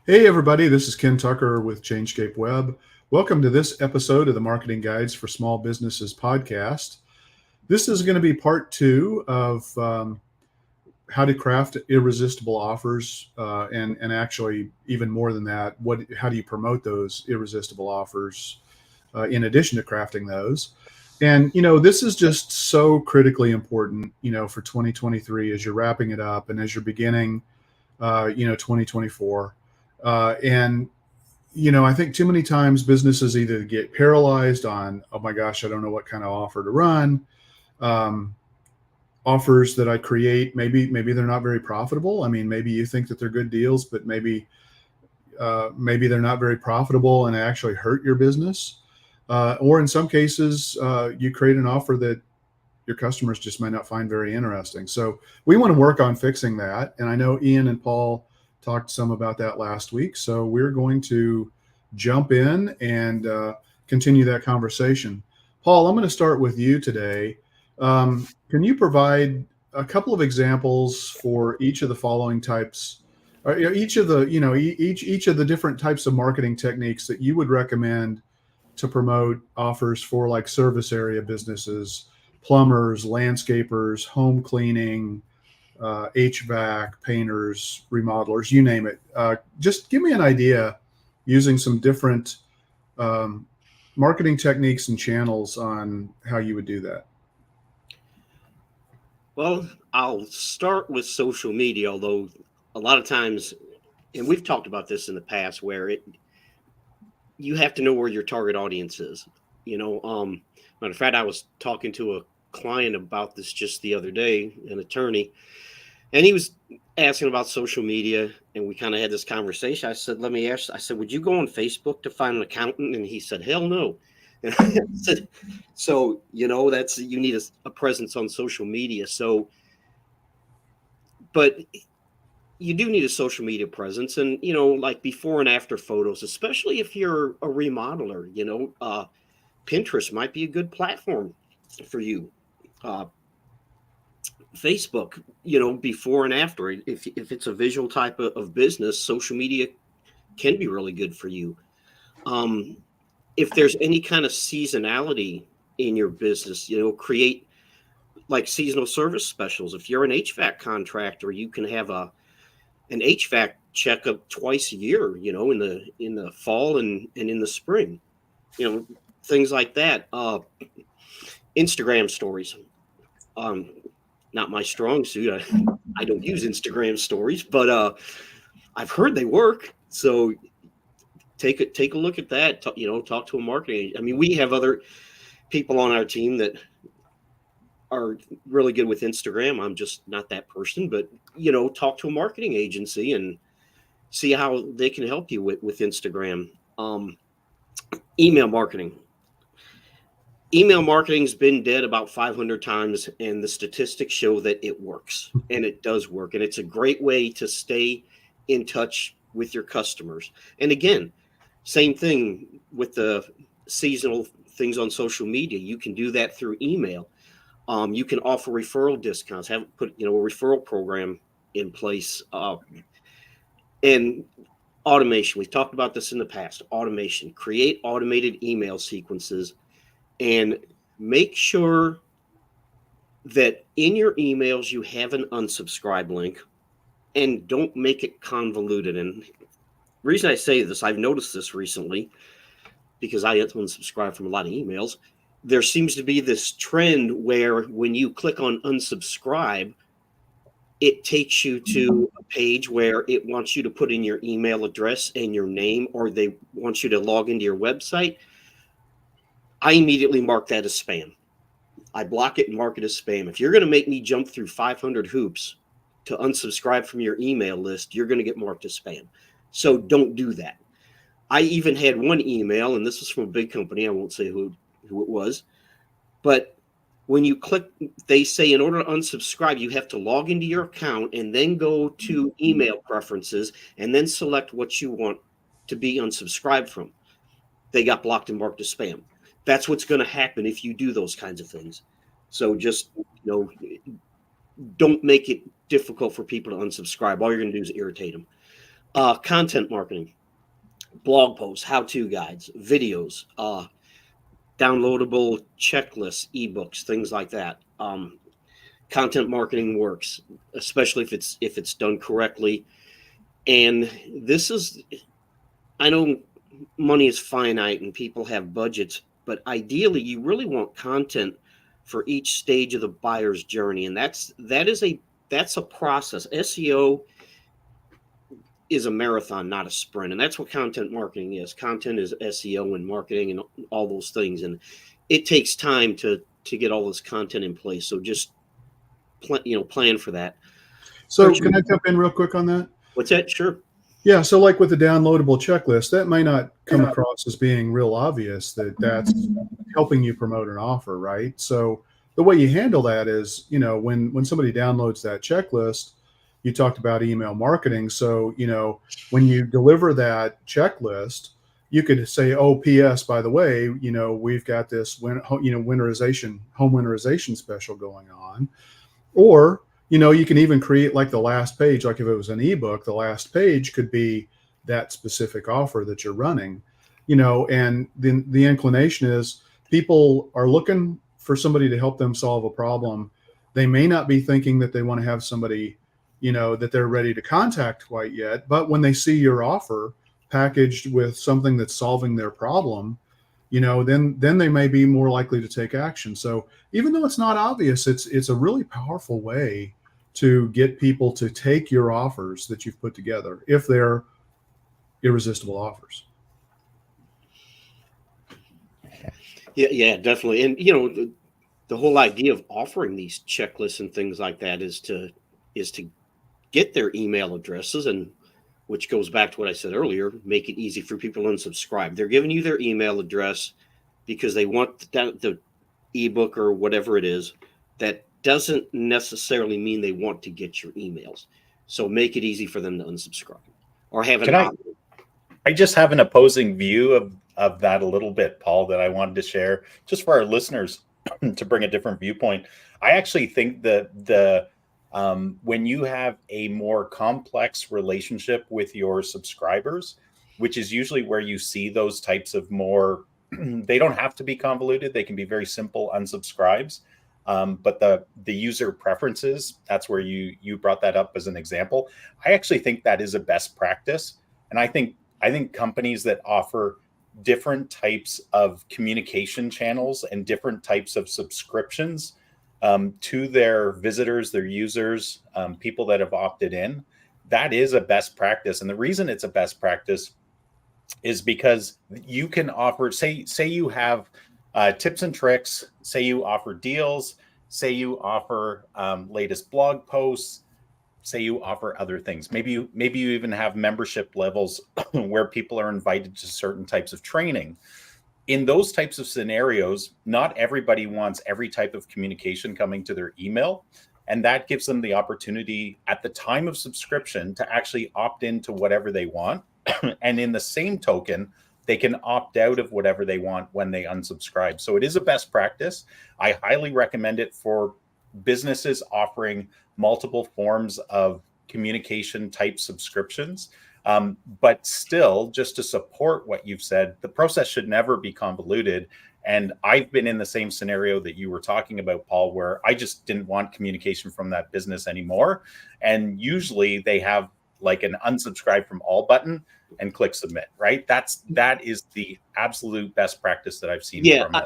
Hey, everybody, this is Ken Tucker with Changescape Web. Welcome to this episode of the Marketing Guides for Small Businesses podcast. This is going to be part two of how to craft irresistible offers, and actually, even more than that, how do you promote those irresistible offers in addition to crafting those? And, this is just so critically important, for 2023 as you're wrapping it up and as you're beginning, 2024. And I think too many times businesses either get paralyzed on, oh my gosh, I don't know what kind of offer to run. Um, Offers that I create, maybe they're not very profitable. I mean, maybe you think that they're good deals, but maybe they're not very profitable and actually hurt your business. Or in some cases, you create an offer that your customers just might not find very interesting. So we want to work on fixing that. And I know Ian and Paul talked some about that last week. So we're going to jump in and continue that conversation. Paul, I'm going to start with you today. Can you provide a couple of examples for each of the following types, or each of the, each of the different types of marketing techniques that you would recommend to promote offers for like service area businesses, plumbers, landscapers, home cleaning, HVAC, painters, remodelers, you name it. Just give me an idea using some different um, marketing techniques and channels on how you would do that. Well, I'll start with social media, although a lot of times, and we've talked about this in the past, where you have to know where your target audience is. Matter of fact, I was talking to a client about this just the other day, an attorney, and he was asking about social media, and we kind of had this conversation. I said, "Let me ask." I said, "Would you go on Facebook to find an accountant?" And he said, "Hell no." And I said, "So that's you need a presence on social media." But you do need a social media presence, and like before and after photos, especially if you're a remodeler. Pinterest might be a good platform for you. uh, Facebook, before and after. If it's a visual type of business, social media can be really good for you. um, if there's any kind of seasonality in your business, create like seasonal service specials. If you're an HVAC contractor, you can have an HVAC checkup twice a year, in the fall and in the spring, things like that. Instagram stories, um, not my strong suit. I don't use Instagram stories, but I've heard they work. So take a look at that. Talk to a marketing. I mean, we have other people on our team that are really good with Instagram. I'm just not that person, but talk to a marketing agency and see how they can help you with Instagram. Email marketing. Email marketing's been dead about 500 times, and the statistics show that it works, and it does work, and it's a great way to stay in touch with your customers. And again, same thing with the seasonal things on social media. You can do that through email. You can offer referral discounts, have put a referral program in place, and automation. We've talked about this in the past. Automation, create automated email sequences, and make sure that in your emails you have an unsubscribe link, and don't make it convoluted. And the reason I say this, I've noticed this recently because I unsubscribe from a lot of emails. There seems to be this trend where when you click on unsubscribe, it takes you to a page where it wants you to put in your email address and your name, or they want you to log into your website. I immediately mark that as spam. I block it and mark it as spam. If you're going to make me jump through 500 hoops to unsubscribe from your email list, you're going to get marked as spam. So don't do that. I even had one email, and this was from a big company. I won't say who it was, but when you click, they say in order to unsubscribe, you have to log into your account and then go to email preferences and then select what you want to be unsubscribed from. They got blocked and marked as spam. That's what's going to happen if you do those kinds of things. So just, don't make it difficult for people to unsubscribe. All you're going to do is irritate them. Content marketing, blog posts, how-to guides, videos, downloadable checklists, ebooks, things like that. Content marketing works, especially if it's done correctly. And this is, I know money is finite and people have budgets, but ideally you really want content for each stage of the buyer's journey. And that's a process. SEO is a marathon, not a sprint. And that's what content marketing is. Content is SEO and marketing and all those things. And it takes time to get all this content in place. So just plan for that. So can I jump in real quick on that? What's that? Sure. Yeah. So like with the downloadable checklist, that might not come across as being real obvious that that's helping you promote an offer, right? So the way you handle that is, when somebody downloads that checklist, you talked about email marketing. So, when you deliver that checklist, you could say, oh, PS, by the way, we've got this, home winterization special going on. Or, you can even create like the last page, like if it was an ebook, the last page could be that specific offer that you're running, and then the inclination is people are looking for somebody to help them solve a problem. They may not be thinking that they want to have somebody, that they're ready to contact quite yet. But when they see your offer packaged with something that's solving their problem, then they may be more likely to take action. So even though it's not obvious, it's a really powerful way to get people to take your offers that you've put together if they're irresistible offers. Yeah, definitely. And the whole idea of offering these checklists and things like that is to get their email addresses, and which goes back to what I said earlier, make it easy for people to unsubscribe. They're giving you their email address because they want the ebook or whatever it is. That doesn't necessarily mean they want to get your emails. So make it easy for them to unsubscribe or have an option. I just have an opposing view of that a little bit, Paul, that I wanted to share just for our listeners to bring a different viewpoint. I actually think that when you have a more complex relationship with your subscribers, which is usually where you see those types of more, they don't have to be convoluted. They can be very simple unsubscribes. But the user preferences, that's where you brought that up as an example. I actually think that is a best practice. And I think companies that offer different types of communication channels and different types of subscriptions to their visitors, their users, people that have opted in, that is a best practice. And the reason it's a best practice is because you can offer, say you have tips and tricks, say you offer deals, say you offer latest blog posts, say you offer other things. Maybe you even have membership levels where people are invited to certain types of training. In those types of scenarios, not everybody wants every type of communication coming to their email. And that gives them the opportunity at the time of subscription to actually opt into whatever they want. And in the same token, they can opt out of whatever they want when they unsubscribe. So it is a best practice. I highly recommend it for businesses offering multiple forms of communication type subscriptions. But still, just to support what you've said, the process should never be convoluted. And I've been in the same scenario that you were talking about, Paul, where I just didn't want communication from that business anymore. And usually they have like an unsubscribe from all button and click submit, right? That is the absolute best practice that I've seen from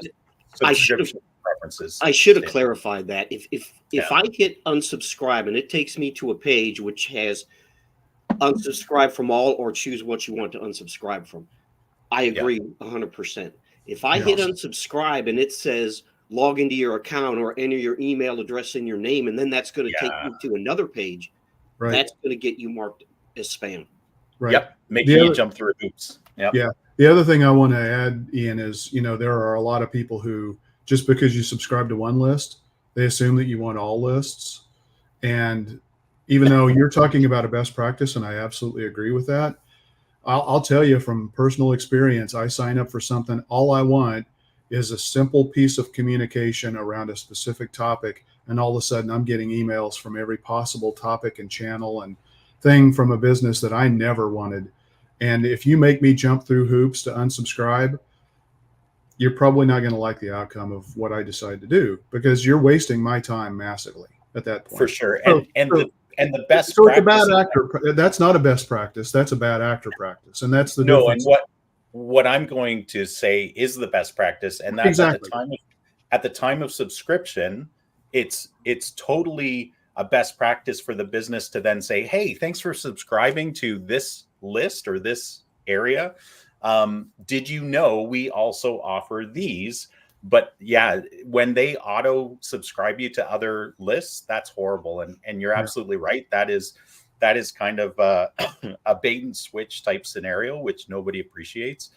subscription preferences. I should have clarified that. If I hit unsubscribe and it takes me to a page which has unsubscribe from all or choose what you want to unsubscribe from, I agree 100%. If I hit unsubscribe and it says log into your account or enter your email address in your name, and then that's going to take you to another page, that's going to get you marked as spam. Right. Yep. Making you jump through hoops. Yep. Yeah. The other thing I want to add, Ian, is, there are a lot of people who, just because you subscribe to one list, they assume that you want all lists. And even though you're talking about a best practice, and I absolutely agree with that, I'll tell you from personal experience, I sign up for something. All I want is a simple piece of communication around a specific topic. And all of a sudden I'm getting emails from every possible topic and channel. And, thing from a business that I never wanted. And if you make me jump through hoops to unsubscribe, you're probably not going to like the outcome of what I decide to do, because you're wasting my time massively at that point. For sure. So, And the best so it's a practice. bad actor. That's not a best practice. That's a bad actor practice. And that's the No, difference. and what I'm going to say is the best practice, and that's Exactly. at the time of subscription, it's totally a best practice for the business to then say, hey, thanks for subscribing to this list or this area. Did you know we also offer these? But yeah, when they auto subscribe you to other lists, that's horrible. And you're absolutely right. That is kind of a bait and switch type scenario, which nobody appreciates.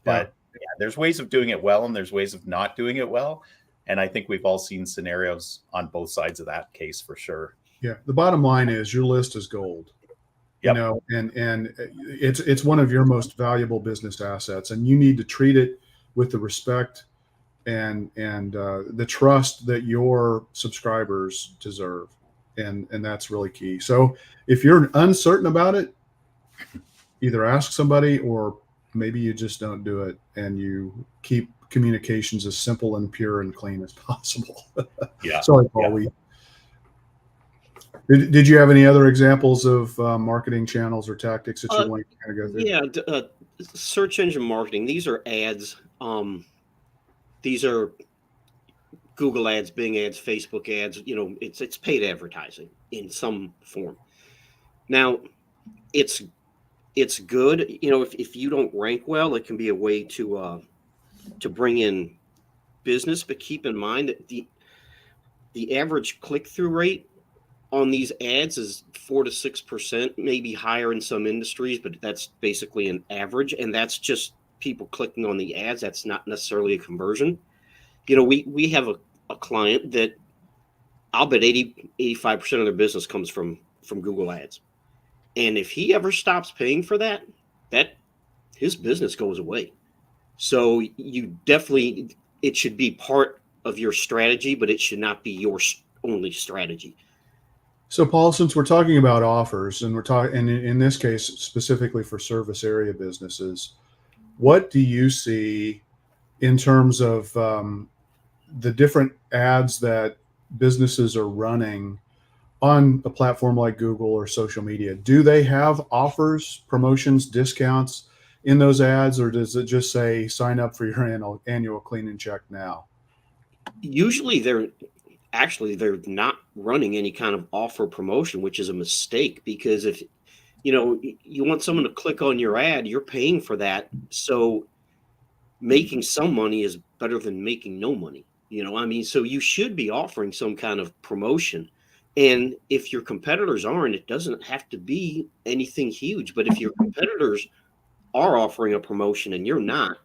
But yeah, there's ways of doing it well, and there's ways of not doing it well. And I think we've all seen scenarios on both sides of that case for sure. Yeah. The bottom line is your list is gold. Yep. You know, and it's one of your most valuable business assets, and you need to treat it with the respect and the trust that your subscribers deserve, and that's really key. So if you're uncertain about it, either ask somebody, or maybe you just don't do it, and you keep communications as simple and pure and clean as possible. Yeah. Sorry, Paul. Yeah. Did you have any other examples of marketing channels or tactics that you want to kind of go through? Yeah, search engine marketing. These are ads. These are Google ads, Bing ads, Facebook ads. You know, it's paid advertising in some form. Now, it's good. You know, if you don't rank well, it can be a way to bring in business. But keep in mind that the average click-through rate on these ads is 4 to 6%, maybe higher in some industries, but that's basically an average. And that's just people clicking on the ads. That's not necessarily a conversion. You know, we have a client that I'll bet 85% of their business comes from Google ads. And if he ever stops paying for that his business goes away. So you definitely, it should be part of your strategy, but it should not be your only strategy. So, Paul, since we're talking about offers, and we're talking, and in this case specifically for service area businesses, what do you see in terms of the different ads that businesses are running on a platform like Google or social media? Do they have offers, promotions, discounts in those ads, or does it just say sign up for your annual clean and check now? Usually they're not running any kind of offer promotion, which is a mistake, because if you know you want someone to click on your ad, you're paying for that. So making some money is better than making no money. You know, I mean, so you should be offering some kind of promotion. And if your competitors aren't, it doesn't have to be anything huge. But if your competitors are offering a promotion and you're not,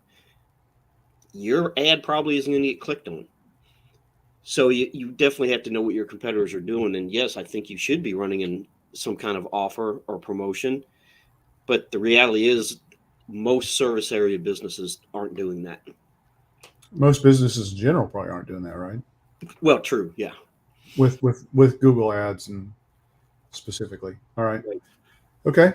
your ad probably isn't going to get clicked on. So you definitely have to know what your competitors are doing. And yes, I think you should be running in some kind of offer or promotion. But the reality is most service area businesses aren't doing that. Most businesses in general probably aren't doing that, right? Well, true. Yeah. With Google ads and specifically. All right. Okay.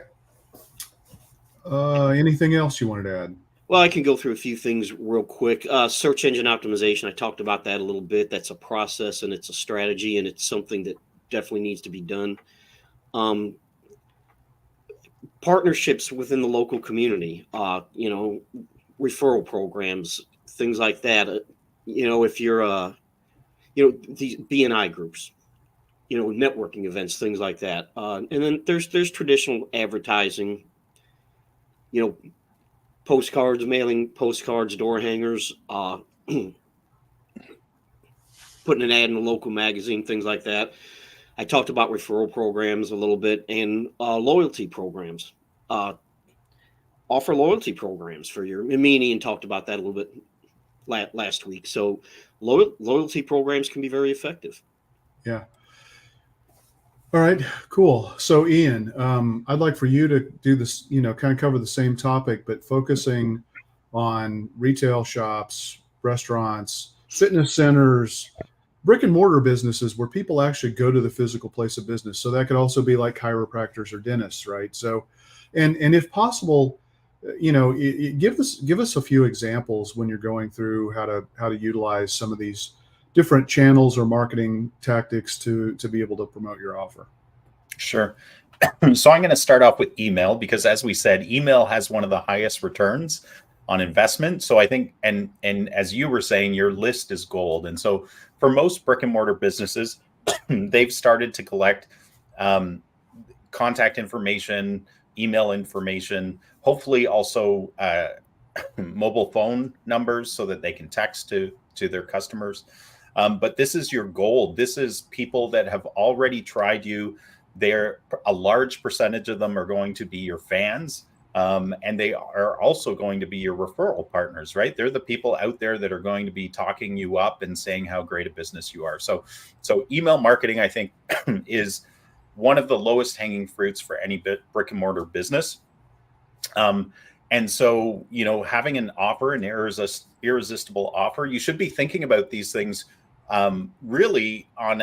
Anything else you wanted to add? Well, I can go through a few things real quick. Search engine optimization. I talked about that a little bit. That's a process and it's a strategy, and it's something that definitely needs to be done. Partnerships within the local community, you know, referral programs, things like that. You know, if you're, you know, these BNI groups, you know, networking events, things like that. And then there's traditional advertising, you know, postcards, mailing postcards, door hangers, putting an ad in a local magazine, things like that. I talked about referral programs a little bit, and loyalty programs. Offer loyalty programs for your. Me and Ian talked about that a little bit last week. So loyalty programs can be very effective. Yeah. All right, cool. So Ian, I'd like for you to do this, you know, kind of cover the same topic, but focusing on retail shops, restaurants, fitness centers, brick and mortar businesses where people actually go to the physical place of business. So that could also be like chiropractors or dentists, right? So, and if possible, give us a few examples when you're going through how to utilize some of these different channels or marketing tactics to be able to promote your offer. Sure. So I'm going to start off with email because, as we said, email has one of the highest returns on investment. So I think, and as you were saying, your list is gold. And so for most brick and mortar businesses, they've started to collect contact information, email information, hopefully also mobile phone numbers so that they can text to their customers. But this is your gold. This is people that have already tried you. A large percentage of them are going to be your fans. And they are also going to be your referral partners, right? They're the people out there that are going to be talking you up and saying how great a business you are. So email marketing, I think, is one of the lowest hanging fruits for any brick and mortar business. And so, having an offer, an irresistible offer, you should be thinking about these things really on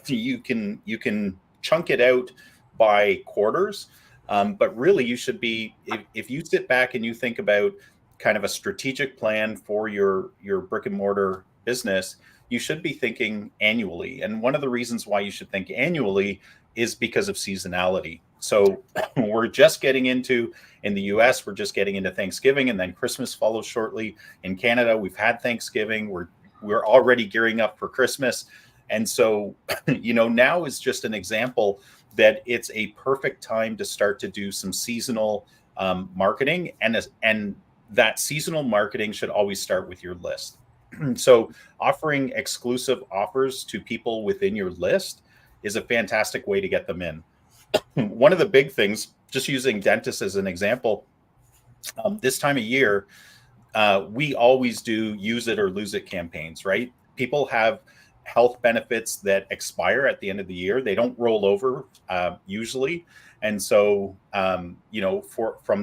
you can chunk it out by quarters. But really, you should be, if you sit back and you think about kind of a strategic plan for your brick and mortar business, you should be thinking annually. And one of the reasons why you should think annually is because of seasonality. So we're just getting into, in the US, we're just getting into Thanksgiving, and then Christmas follows shortly. In Canada, we've had Thanksgiving. We're already gearing up for Christmas. And so, now is just an example that it's a perfect time to start to do some seasonal marketing. And that seasonal marketing should always start with your list. So offering exclusive offers to people within your list is a fantastic way to get them in. One of the big things, just using dentists as an example, this time of year, we always do use it or lose it campaigns, right? People have health benefits that expire at the end of the year. They don't roll over usually. And so, from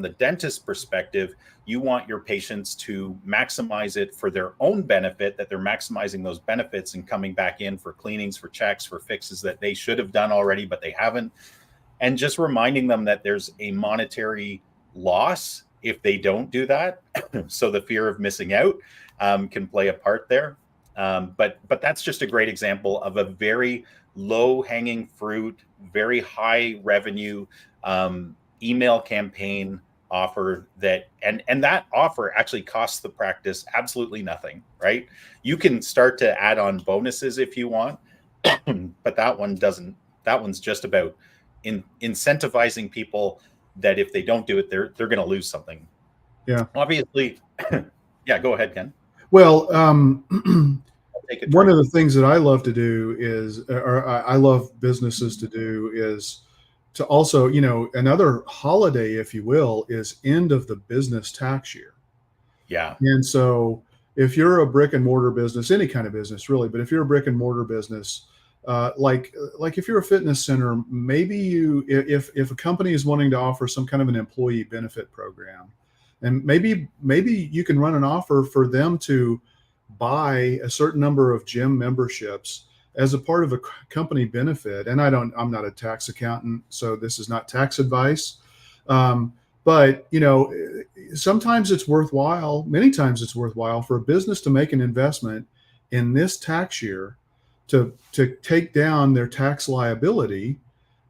the dentist perspective, you want your patients to maximize it for their own benefit, that they're maximizing those benefits and coming back in for cleanings, for checks, for fixes that they should have done already, but they haven't. And just reminding them that there's a monetary loss if they don't do that. So the fear of missing out can play a part there. But that's just a great example of a very low hanging fruit, very high revenue email campaign offer and that offer actually costs the practice absolutely nothing, right? You can start to add on bonuses if you want, but that one's just about incentivizing people that if they don't do it, they're going to lose something. Yeah. Obviously. Yeah, go ahead, Ken. Well, one of the things that I love to do is, or I love businesses to do, is to also, another holiday, if you will, is end of the business tax year. Yeah. And so if you're a brick and mortar business, any kind of business really, but if you're a brick and mortar business, like if you're a fitness center, maybe if a company is wanting to offer some kind of an employee benefit program, and maybe you can run an offer for them to buy a certain number of gym memberships as a part of a company benefit. And I'm not a tax accountant, so this is not tax advice. But sometimes it's worthwhile, many times it's worthwhile for a business to make an investment in this tax year to take down their tax liability,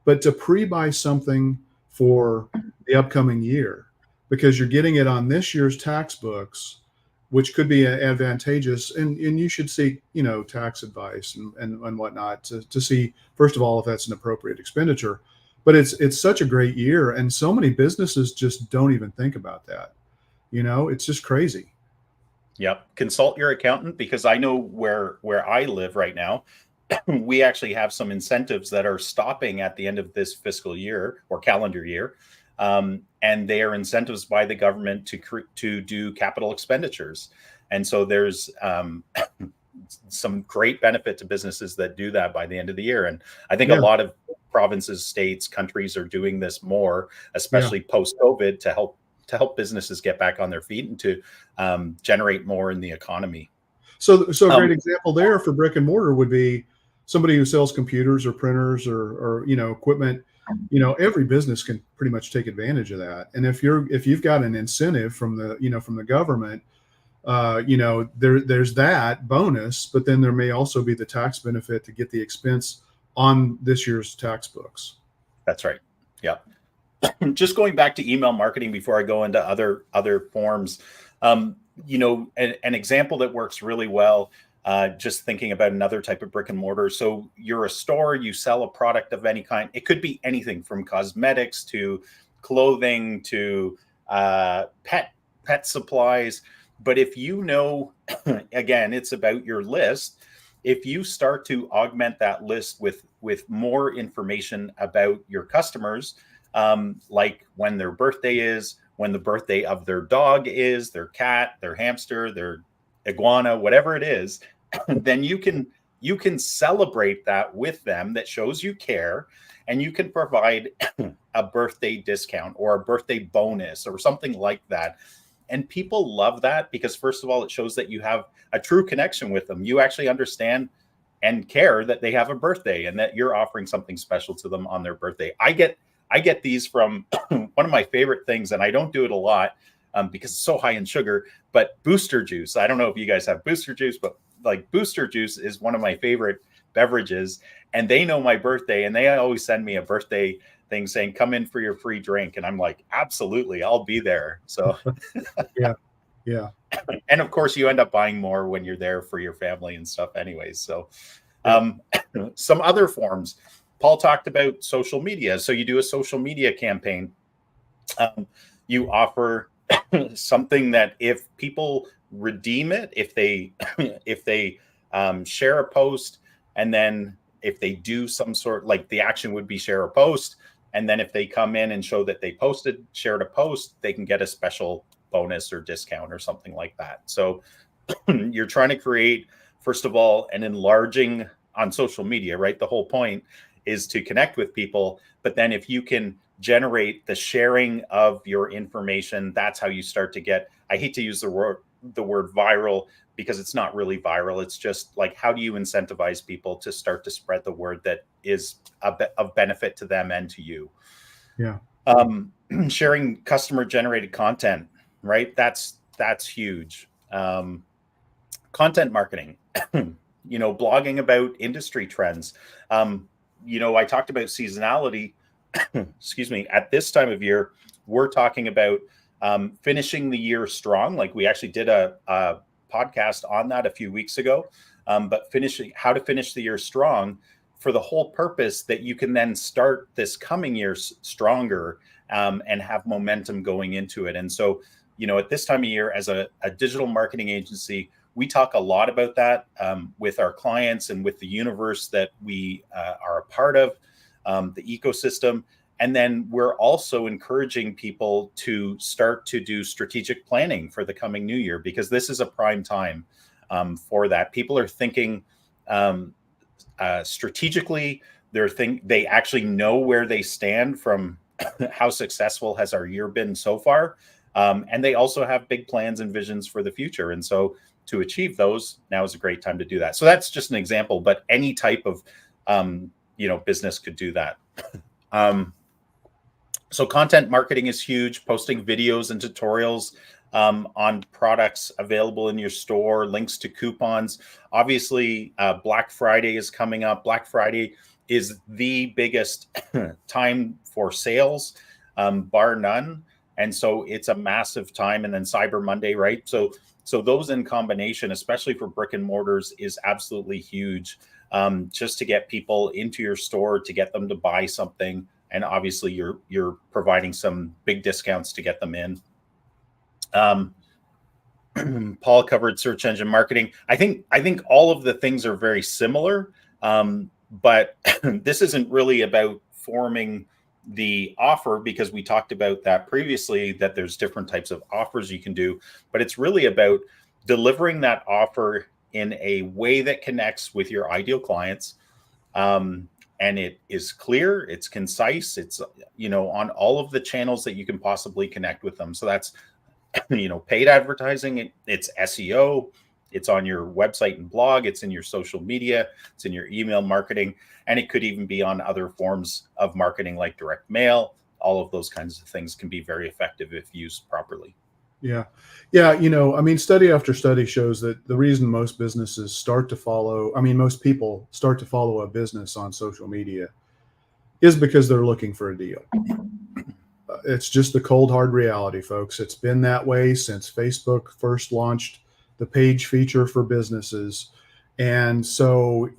but to pre-buy something for the upcoming year, because you're getting it on this year's tax books, which could be advantageous. And you should seek, tax advice and whatnot to see, first of all, if that's an appropriate expenditure. But it's such a great year. And so many businesses just don't even think about that. It's just crazy. Yep. Consult your accountant, because I know where I live right now, we actually have some incentives that are stopping at the end of this fiscal year or calendar year. And they are incentives by the government to do capital expenditures. And so there's some great benefit to businesses that do that by the end of the year. And I think a lot of provinces, states, countries are doing this more, especially post-COVID, to help businesses get back on their feet and to generate more in the economy. So a great Um, example there for brick and mortar would be somebody who sells computers or printers or equipment. Every business can pretty much take advantage of that. And if you've got an incentive from the government, there's that bonus, but then there may also be the tax benefit to get the expense on this year's tax books. that's right. Yeah. Just going back to email marketing before I go into other forms, an example that works really well. Just thinking about another type of brick and mortar. So you're a store, you sell a product of any kind. It could be anything from cosmetics to clothing to pet supplies. But if again, it's about your list. If you start to augment that list with more information about your customers, like when their birthday is, when the birthday of their dog is, their cat, their hamster, their iguana, whatever it is, then you can celebrate that with them. That shows you care, and you can provide a birthday discount or a birthday bonus or something like that. And people love that because, first of all, it shows that you have a true connection with them. You actually understand and care that they have a birthday and that you're offering something special to them on their birthday. I get these from one of my favorite things, and I don't do it a lot because it's so high in sugar, but Booster Juice. I don't know if you guys have Booster Juice, but like Booster Juice is one of my favorite beverages, and they know my birthday, and they always send me a birthday thing saying, come in for your free drink. And I'm like, absolutely, I'll be there. So Yeah. And of course you end up buying more when you're there for your family and stuff anyways. So some other forms. Paul talked about social media. So you do a social media campaign. You offer something that if people redeem it, if they share a post, and then if they do some sort, like the action would be share a post, and then if they come in and show that they shared a post, they can get a special bonus or discount or something like that. So you're trying to create, first of all, an enlarging on social media, right? The whole point is to connect with people. But then if you can generate the sharing of your information, that's how you start to get, I hate to use the word viral because it's not really viral. It's just like, how do you incentivize people to start to spread the word that is of benefit to them and to you? Yeah. Sharing customer generated content, right? That's huge. Content marketing, blogging about industry trends. I talked about seasonality. Excuse me. At this time of year, we're talking about finishing the year strong. Like we actually did a podcast on that a few weeks ago. But how to finish the year strong for the whole purpose that you can then start this coming year stronger and have momentum going into it. And so, at this time of year, as a digital marketing agency, we talk a lot about that with our clients and with the universe that we are a part of, the ecosystem. And then we're also encouraging people to start to do strategic planning for the coming new year, because this is a prime time for that. People are thinking strategically. They actually know where they stand from how successful has our year been so far. And they also have big plans and visions for the future. And so to achieve those, now is a great time to do that. So that's just an example, but any type of, business could do that. So content marketing is huge, posting videos and tutorials on products available in your store, links to coupons. Obviously, Black Friday is coming up. Black Friday is the biggest time for sales, bar none. And so it's a massive time. And then Cyber Monday, right? So those in combination, especially for brick and mortars, is absolutely huge, just to get people into your store, to get them to buy something. And obviously you're providing some big discounts to get them in. Paul covered search engine marketing. I think all of the things are very similar, but this isn't really about forming the offer, because we talked about that previously, that there's different types of offers you can do, but it's really about delivering that offer in a way that connects with your ideal clients. And it is clear, it's concise, it's, on all of the channels that you can possibly connect with them. So that's, paid advertising, it's SEO, It's on your website and blog. It's in your social media. It's in your email marketing. And it could even be on other forms of marketing like direct mail. All of those kinds of things can be very effective if used properly. Yeah. Yeah. I mean, study after study shows that the reason most businesses start to follow, I mean, most people start to follow a business on social media is because they're looking for a deal. It's just the cold, hard reality, folks. It's been that way since Facebook first launched the page feature for businesses. And so,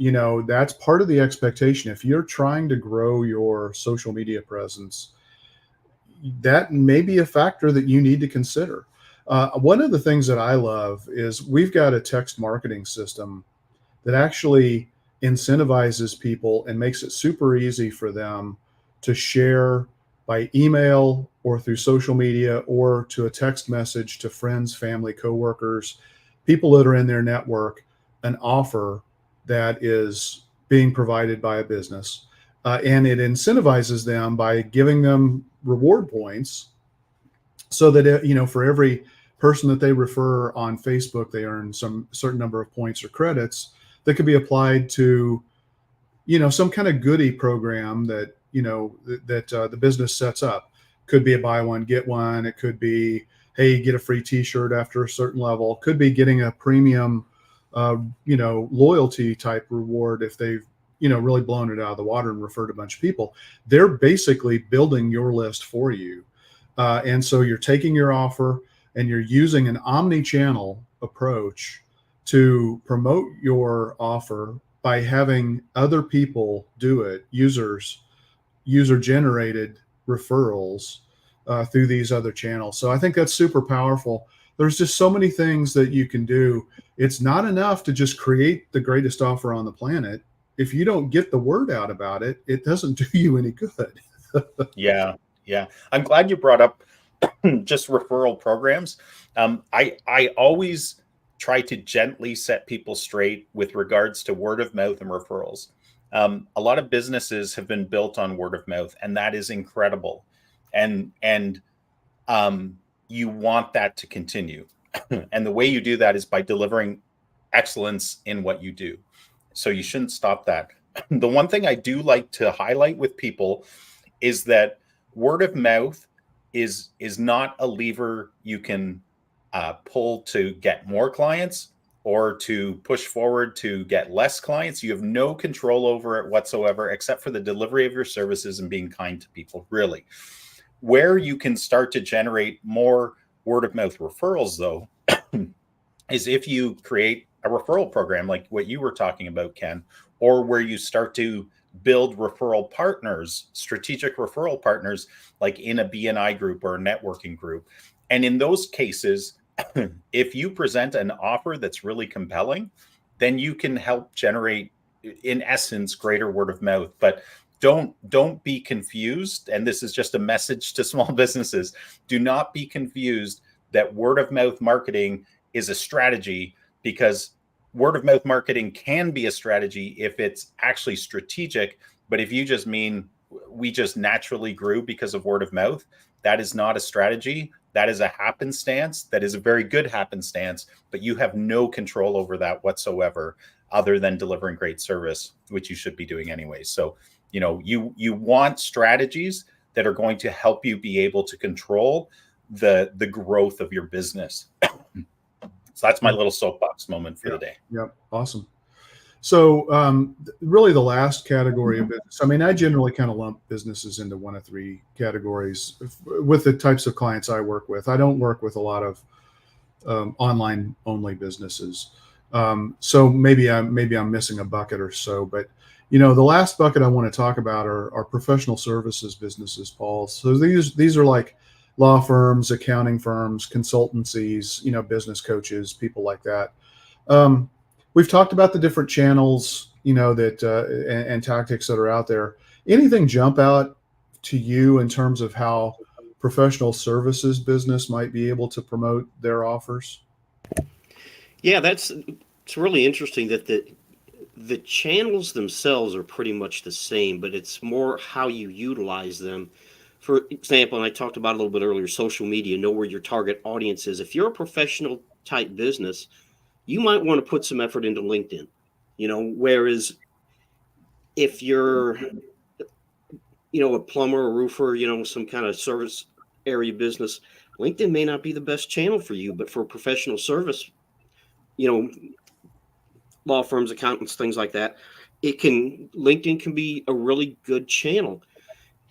that's part of the expectation. If you're trying to grow your social media presence, that may be a factor that you need to consider. One of the things that I love is we've got a text marketing system that actually incentivizes people and makes it super easy for them to share by email or through social media or to a text message to friends, family, coworkers, people that are in their network, an offer that is being provided by a business. And it incentivizes them by giving them reward points so that, for every person that they refer on Facebook, they earn some certain number of points or credits that could be applied to, some kind of goodie program that, the business sets up. Could be a buy one, get one. It could be, hey, get a free t-shirt after a certain level. Could be getting a premium, loyalty type reward if they've, really blown it out of the water and referred a bunch of people. They're basically building your list for you. And so you're taking your offer and you're using an omni-channel approach to promote your offer by having other people do it, user-generated referrals through these other channels. So I think that's super powerful. There's just so many things that you can do. It's not enough to just create the greatest offer on the planet. If you don't get the word out about it, it doesn't do you any good. Yeah. I'm glad you brought up just referral programs. I always try to gently set people straight with regards to word of mouth and referrals. A lot of businesses have been built on word of mouth, and that is incredible. And you want that to continue. And the way you do that is by delivering excellence in what you do. So you shouldn't stop that. The one thing I do like to highlight with people is that word of mouth is not a lever you can pull to get more clients or to push forward to get less clients. You have no control over it whatsoever, except for the delivery of your services and being kind to people, really. Where you can start to generate more word of mouth referrals, though, is if you create a referral program like what you were talking about, Ken, or where you start to build referral partners, strategic referral partners, like in a BNI group or a networking group. And in those cases, if you present an offer that's really compelling, then you can help generate, in essence, greater word of mouth. But don't be confused. And this is just a message to small businesses. Do not be confused that word of mouth marketing is a strategy, because word of mouth marketing can be a strategy if it's actually strategic. But if you just mean we just naturally grew because of word of mouth, that is not a strategy. That is a happenstance. That is a very good happenstance, but you have no control over that whatsoever, other than delivering great service, which you should be doing anyway. So, you want strategies that are going to help you be able to control the growth of your business. So that's my little soapbox moment for the day. Yep. Awesome. So really the last category of business, I mean, I generally kind of lump businesses into one of three categories with the types of clients I work with. I don't work with a lot of online only businesses. So maybe I'm missing a bucket or so, but the last bucket I want to talk about are professional services businesses, Paul. So these are like law firms, accounting firms, consultancies, business coaches, people like that. We've talked about the different channels, that and tactics that are out there. Anything jump out to you in terms of how professional services business might be able to promote their offers? Yeah, it's really interesting that the channels themselves are pretty much the same, but it's more how you utilize them. For example, and I talked about a little bit earlier, social media, know where your target audience is. If you're a professional type business, you might want to put some effort into LinkedIn. Whereas if you're, a plumber, a roofer, some kind of service area business, LinkedIn may not be the best channel for you, but for professional service, law firms, accountants, things like that, LinkedIn can be a really good channel.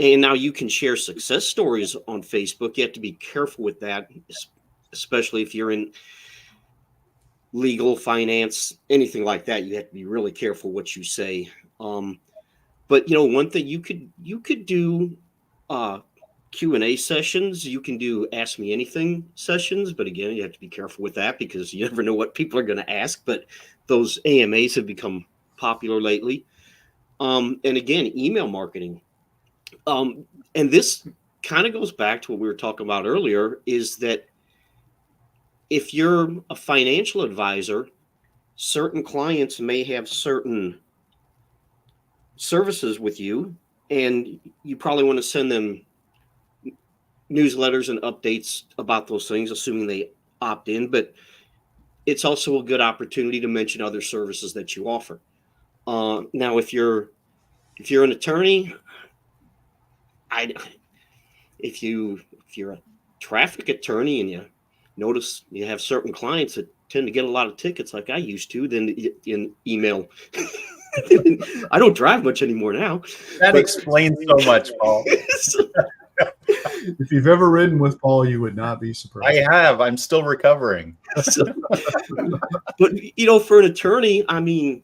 And now you can share success stories on Facebook. You have to be careful with that, especially if you're in legal, finance, anything like that. You have to be really careful what you say. But one thing you could do Q&A sessions. You can do Ask Me Anything sessions, but again, you have to be careful with that because you never know what people are going to ask. But those AMAs have become popular lately. And again, email marketing. And this kind of goes back to what we were talking about earlier, is that if you're a financial advisor, certain clients may have certain services with you, and you probably want to send them newsletters and updates about those things, assuming they opt in. But it's also a good opportunity to mention other services that you offer. Now, if you're an attorney, if you're a traffic attorney and you notice you have certain clients that tend to get a lot of tickets like I used to, then in email. I don't drive much anymore now. That explains so much, Paul. If you've ever ridden with Paul, you would not be surprised. I have. I'm still recovering. But for an attorney, I mean,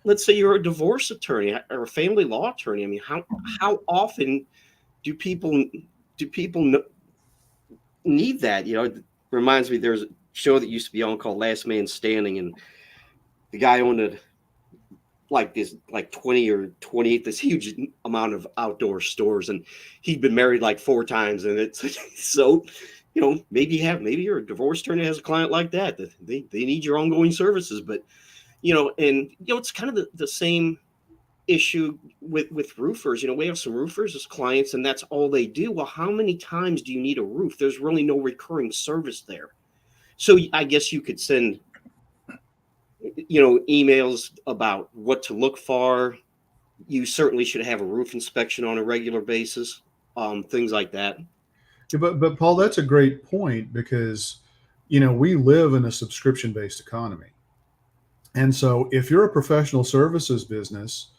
let's say you're a divorce attorney or a family law attorney. I mean, how often do people need that? It reminds me, there's a show that used to be on called Last Man Standing, and the guy owned like 20 or 28, this huge amount of outdoor stores, and he'd been married like 4 times. And it's so, maybe you're a divorce attorney that has a client like that they need your ongoing services. But it's kind of the same issue with roofers. We have some roofers as clients, and that's all they do. Well, how many times do you need a roof? There's really no recurring service there. So I guess you could send emails about what to look for. You certainly should have a roof inspection on a regular basis, things like that. Yeah, but Paul, that's a great point, because we live in a subscription-based economy. And so if you're a professional services business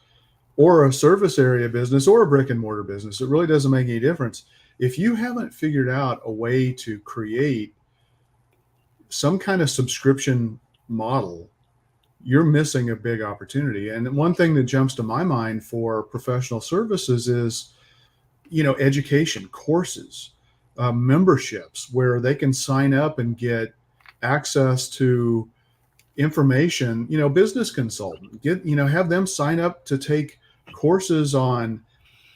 or a service area business or a brick and mortar business, it really doesn't make any difference. If you haven't figured out a way to create some kind of subscription model, you're missing a big opportunity. And one thing that jumps to my mind for professional services is, education, courses, memberships where they can sign up and get access to information, business consultant, have them sign up to take courses on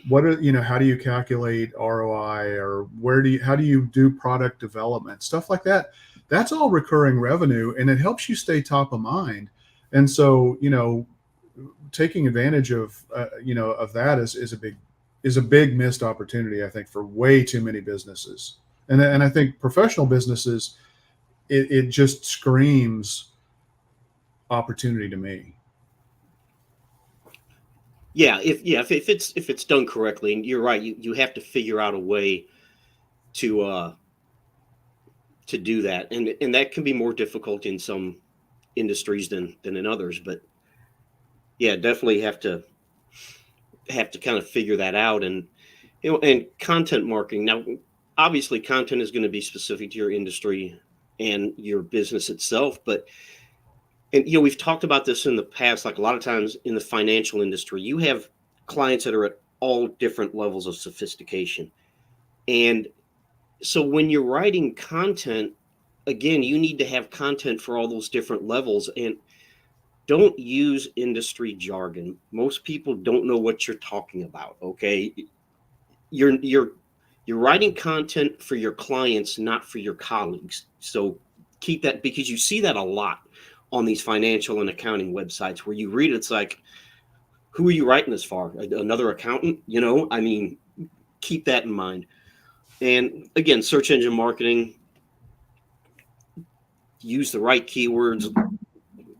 how do you calculate ROI, or how do you do product development, stuff like that. That's all recurring revenue, and it helps you stay top of mind. And so, taking advantage of that is a big missed opportunity, I think, for way too many businesses. And I think professional businesses, it just screams opportunity to me. Yeah, if it's done correctly, and you're right, you have to figure out a way to do that, and that can be more difficult in some industries than in others. But yeah, definitely have to kind of figure that out. And and content marketing. Now, obviously, content is going to be specific to your industry and your business itself, but we've talked about this in the past. Like a lot of times in the financial industry, you have clients that are at all different levels of sophistication. And so when you're writing content, again, you need to have content for all those different levels, and don't use industry jargon. Most people don't know what you're talking about. Okay. You're writing content for your clients, not for your colleagues. So keep that, because you see that a lot on these financial and accounting websites where you read it, it's like, who are you writing this for? Another accountant? I mean, keep that in mind. And again, search engine marketing, use the right keywords,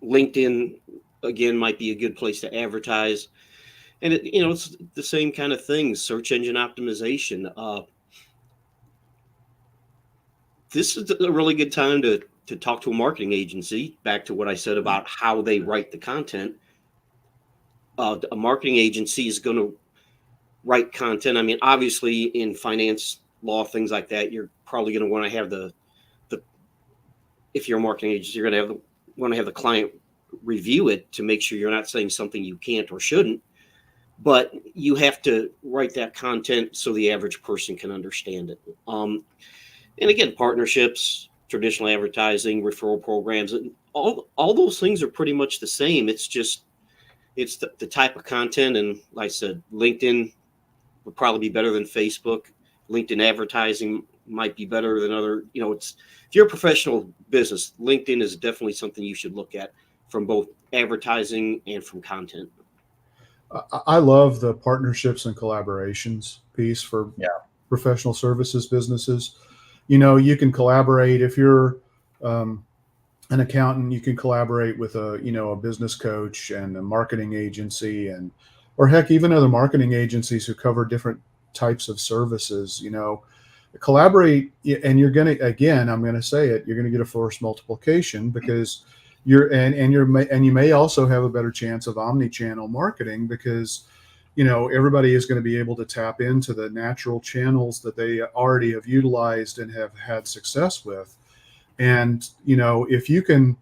LinkedIn, again, might be a good place to advertise. And it's the same kind of things, search engine optimization. This is a really good time to talk to a marketing agency. Back to what I said about how they write the content. A marketing agency is going to write content. I mean, obviously in finance, law, things like that, you're probably going to want to have the if you're a marketing agency, you're going to want to have the client review it to make sure you're not saying something you can't or shouldn't. But you have to write that content so the average person can understand it. And again, partnerships, traditional advertising, referral programs, and all those things are pretty much the same. It's just it's the type of content. And like I said, LinkedIn would probably be better than Facebook. LinkedIn advertising might be better than other. It's if you're a professional business, LinkedIn is definitely something you should look at from both advertising and from content. I love the partnerships and collaborations piece for professional services businesses. You can collaborate if you're an accountant. You can collaborate with a business coach and a marketing agency, or heck, even other marketing agencies who cover different types of services. Collaborate, and you're going to, again, I'm going to say it, you're going to get a force multiplication because you may also have a better chance of omni-channel marketing because everybody is going to be able to tap into the natural channels that they already have utilized and have had success with. And if you can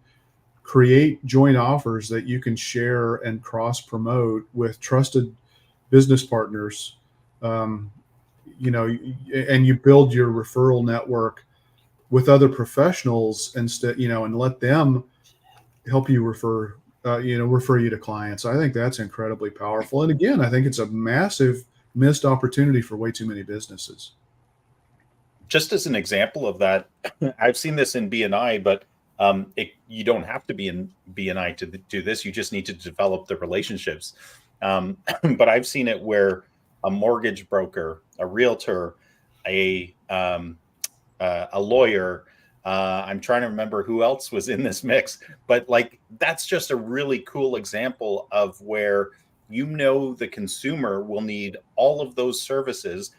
create joint offers that you can share and cross promote with trusted business partners, and you build your referral network with other professionals instead, and let them help you refer you to clients. I think that's incredibly powerful. And again, I think it's a massive missed opportunity for way too many businesses. Just as an example of that, I've seen this in B&I, but you don't have to be in B&I to do this. You just need to develop the relationships. But I've seen it where a mortgage broker, a realtor, a lawyer, I'm trying to remember who else was in this mix, but that's just a really cool example of where the consumer will need all of those services.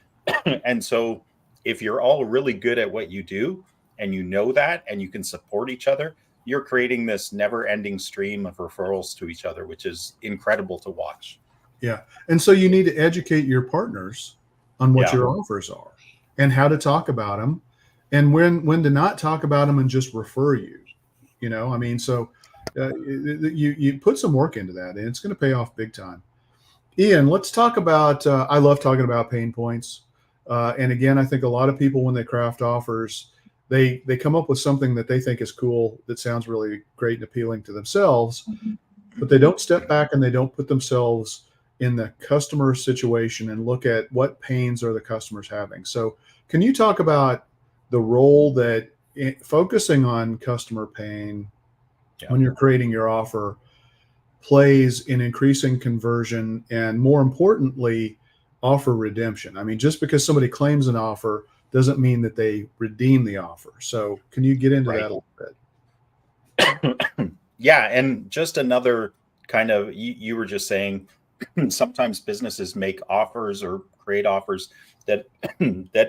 And so if you're all really good at what you do and that and you can support each other, you're creating this never-ending stream of referrals to each other, which is incredible to watch. Yeah. And so you need to educate your partners on what your offers are and how to talk about them and when to not talk about them and just refer you. So you put some work into that and it's going to pay off big time. Ian, let's talk about, I love talking about pain points. And again, I think a lot of people, when they craft offers, they come up with something that they think is cool, that sounds really great and appealing to themselves, but they don't step back and they don't put themselves in the customer situation and look at what pains are the customers having. So can you talk about the role that focusing on customer pain when you're creating your offer plays in increasing conversion and, more importantly, offer redemption? I mean, just because somebody claims an offer doesn't mean that they redeem the offer. So can you get into that a little bit? Yeah. And just another kind of, you were just saying, sometimes businesses make offers or create offers that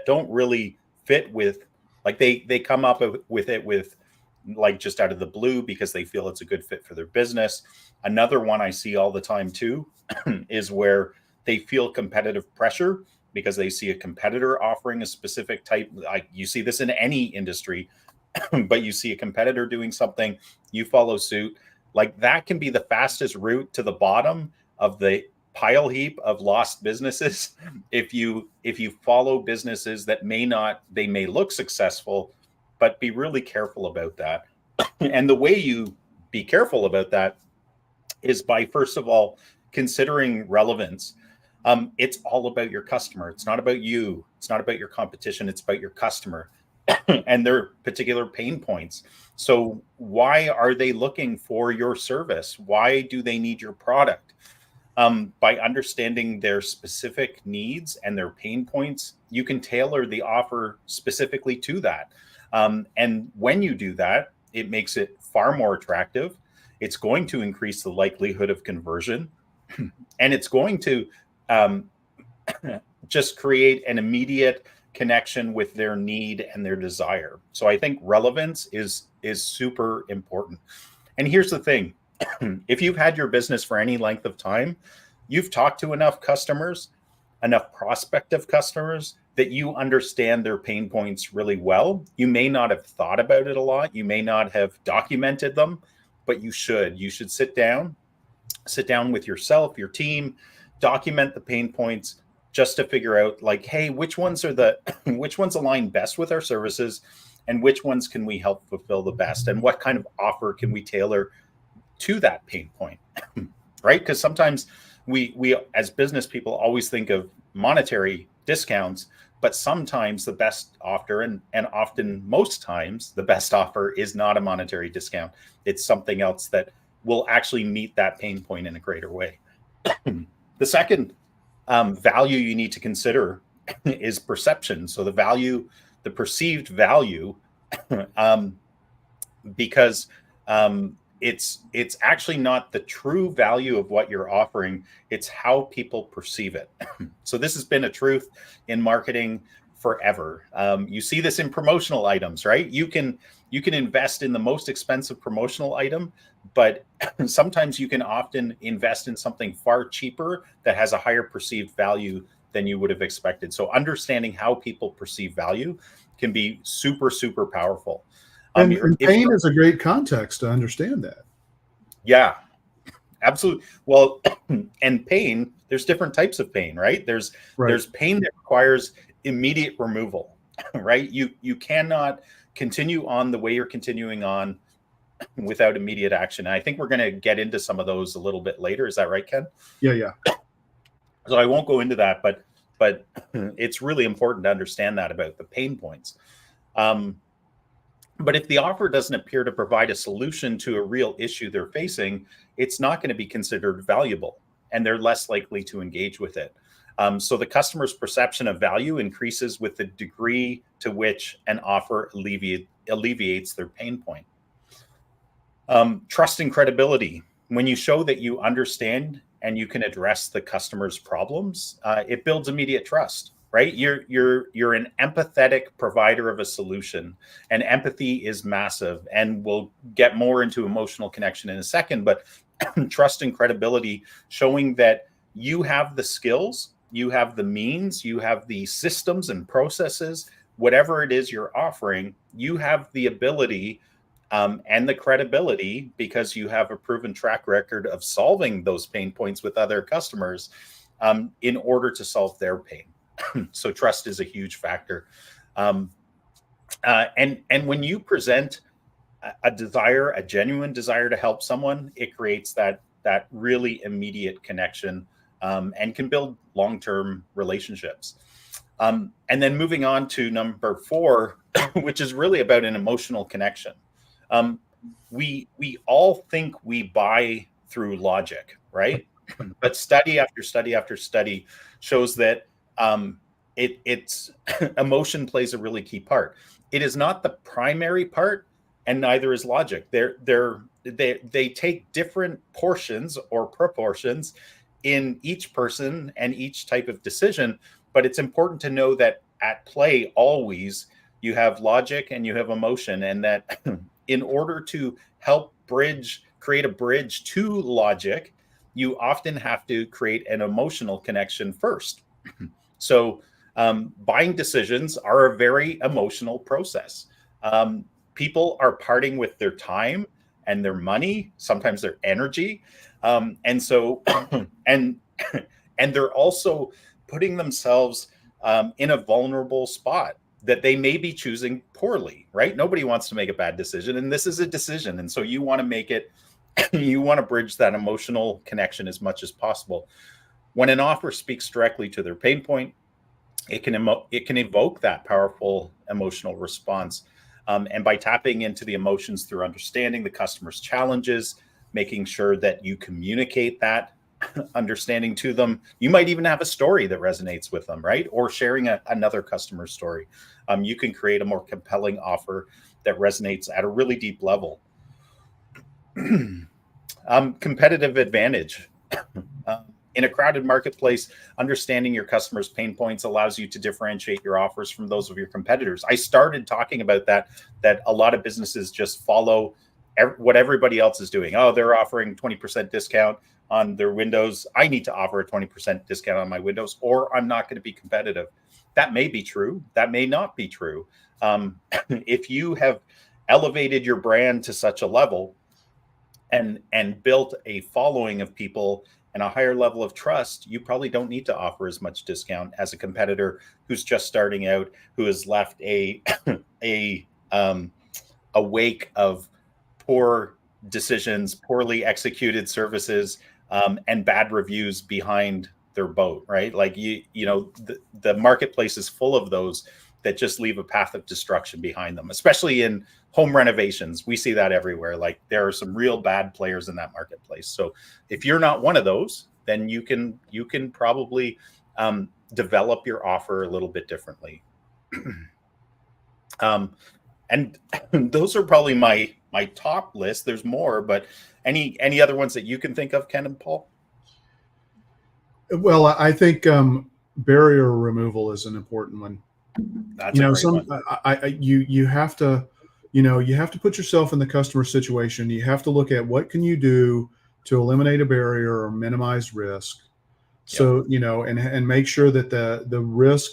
don't really fit with, they come up with it with just out of the blue because they feel it's a good fit for their business. Another one I see all the time too is where they feel competitive pressure because they see a competitor offering a specific type. You see this in any industry, but you see a competitor doing something, you follow suit. That can be the fastest route to the bottom of the pile heap of lost businesses. If you follow businesses that they may look successful, but be really careful about that. And the way you be careful about that is by, first of all, considering relevance. It's all about your customer. It's not about you. It's not about your competition. It's about your customer and their particular pain points. So why are they looking for your service? Why do they need your product? By understanding their specific needs and their pain points, you can tailor the offer specifically to that. And when you do that, it makes it far more attractive. It's going to increase the likelihood of conversion, and it's going to um, just create an immediate connection with their need and their desire. So I think relevance is super important. And here's the thing. If you've had your business for any length of time, you've talked to enough customers, enough prospective customers, that you understand their pain points really well. You may not have thought about it a lot. You may not have documented them, but you should. You should sit down with yourself, your team, document the pain points just to figure out like, hey, which ones which ones align best with our services, and which ones can we help fulfill the best, and what kind of offer can we tailor to that pain point, right? Because sometimes we as business people always think of monetary discounts, but sometimes the best offer, and often most times the best offer, is not a monetary discount. It's something else that will actually meet that pain point in a greater way. The second value you need to consider is perception. So the perceived value, because it's actually not the true value of what you're offering. It's how people perceive it. So this has been a truth in marketing forever. You see this in promotional items, right? You can invest in the most expensive promotional item, but sometimes you can often invest in something far cheaper that has a higher perceived value than you would have expected. So understanding how people perceive value can be super, super powerful. And pain is a great context to understand that. Yeah, absolutely. Well, and pain, there's different types of pain, right? There's pain that requires immediate removal, right? You cannot continue on the way you're continuing on without immediate action. And I think we're going to get into some of those a little bit later. Is that right, Ken? Yeah. So I won't go into that, but it's really important to understand that about the pain points. But if the offer doesn't appear to provide a solution to a real issue they're facing, it's not going to be considered valuable, and they're less likely to engage with it. So the customer's perception of value increases with the degree to which an offer alleviates their pain point. Trust and credibility. When you show that you understand and you can address the customer's problems, it builds immediate trust. Right? You're an empathetic provider of a solution, and empathy is massive. And we'll get more into emotional connection in a second, but trust and credibility, showing that you have the skills, you have the means, you have the systems and processes, whatever it is you're offering, you have the ability and the credibility, because you have a proven track record of solving those pain points with other customers in order to solve their pain. So trust is a huge factor. And when you present a genuine desire to help someone, it creates that really immediate connection and can build long-term relationships. And then moving on to number 4, which is really about an emotional connection. We all think we buy through logic, right? But study after study after study shows that it's emotion plays a really key part. It is not the primary part, and neither is logic. They take different portions or proportions in each person and each type of decision. But it's important to know that at play always you have logic and you have emotion, and that in order to help create a bridge to logic, you often have to create an emotional connection first. So buying decisions are a very emotional process. People are parting with their time and their money, sometimes their energy. And so, and they're also putting themselves in a vulnerable spot that they may be choosing poorly, right? Nobody wants to make a bad decision, and this is a decision. And so you want to make it, you want to bridge that emotional connection as much as possible. When an offer speaks directly to their pain point, it can evoke that powerful emotional response. And by tapping into the emotions through understanding the customer's challenges, making sure that you communicate that understanding to them, you might even have a story that resonates with them, right? Or sharing another customer story. You can create a more compelling offer that resonates at a really deep level. Competitive advantage. In a crowded marketplace, understanding your customers' pain points allows you to differentiate your offers from those of your competitors. I started talking about that a lot of businesses just follow what everybody else is doing. Oh, they're offering 20% discount on their windows. I need to offer a 20% discount on my windows, or I'm not going to be competitive. That may be true. That may not be true. If you have elevated your brand to such a level and built a following of people and a higher level of trust, you probably don't need to offer as much discount as a competitor who's just starting out, who has left a wake of poor decisions, poorly executed services, and bad reviews behind their boat, right? Like the marketplace is full of those that just leave a path of destruction behind them, especially in home renovations. We see that everywhere. Like there are some real bad players in that marketplace. So if you're not one of those, then you can probably develop your offer a little bit differently. And those are probably my top list. There's more, but any other ones that you can think of, Ken and Paul? Well, I think barrier removal is an important one. That's a great one. You have to, you have to put yourself in the customer situation. You have to look at what can you do to eliminate a barrier or minimize risk. So, and make sure that the risk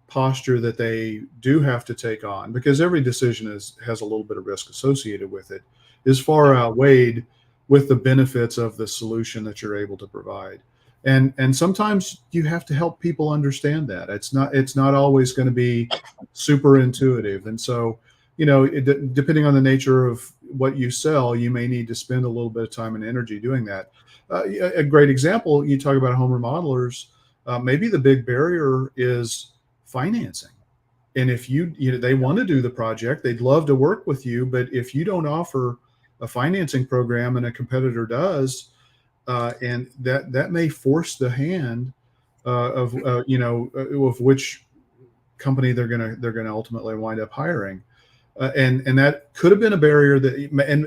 posture that they do have to take on, because every decision has a little bit of risk associated with it, is far outweighed with the benefits of the solution that you're able to provide. And sometimes you have to help people understand that it's not always going to be super intuitive. And so, depending on the nature of what you sell, you may need to spend a little bit of time and energy doing that. A great example, you talk about home remodelers, maybe the big barrier is financing. And if they want to do the project, they'd love to work with you, but if you don't offer a financing program and a competitor does, and that may force the hand of which company they're gonna ultimately wind up hiring, and that could have been a barrier that.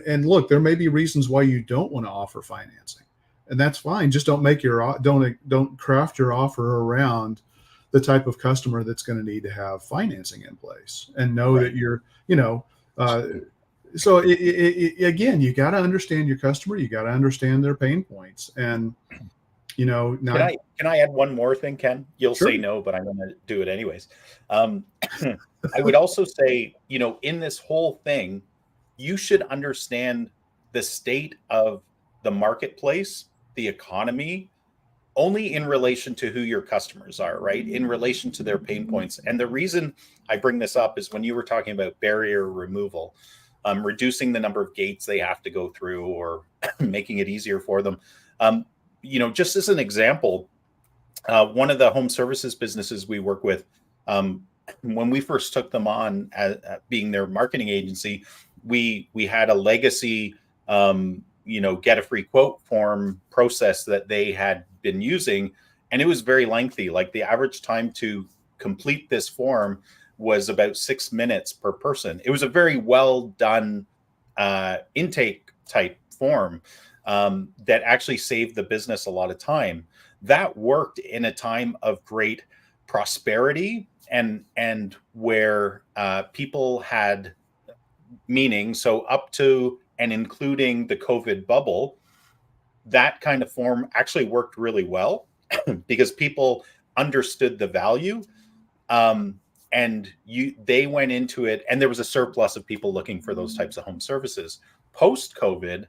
And look, there may be reasons why you don't want to offer financing, and that's fine. Just don't craft your offer around the type of customer that's going to need to have financing in place, and know that you're So again, you got to understand your customer. You got to understand their pain points, and Can I add one more thing, Ken? You'll say no, but I'm going to do it anyways. I would also say, in this whole thing, you should understand the state of the marketplace, the economy, only in relation to who your customers are, right? In relation to their pain points. And the reason I bring this up is when you were talking about barrier removal, reducing the number of gates they have to go through or making it easier for them. Just as an example, one of the home services businesses we work with, when we first took them on as being their marketing agency, we had a legacy, get a free quote form process that they had been using, and it was very lengthy. Like the average time to complete this form was about 6 minutes per person. It was a very well done intake type form that actually saved the business a lot of time. That worked in a time of great prosperity and where people had meaning. So up to and including the COVID bubble, that kind of form actually worked really well because people understood the value. And they went into it, and there was a surplus of people looking for those types of home services. Post-COVID,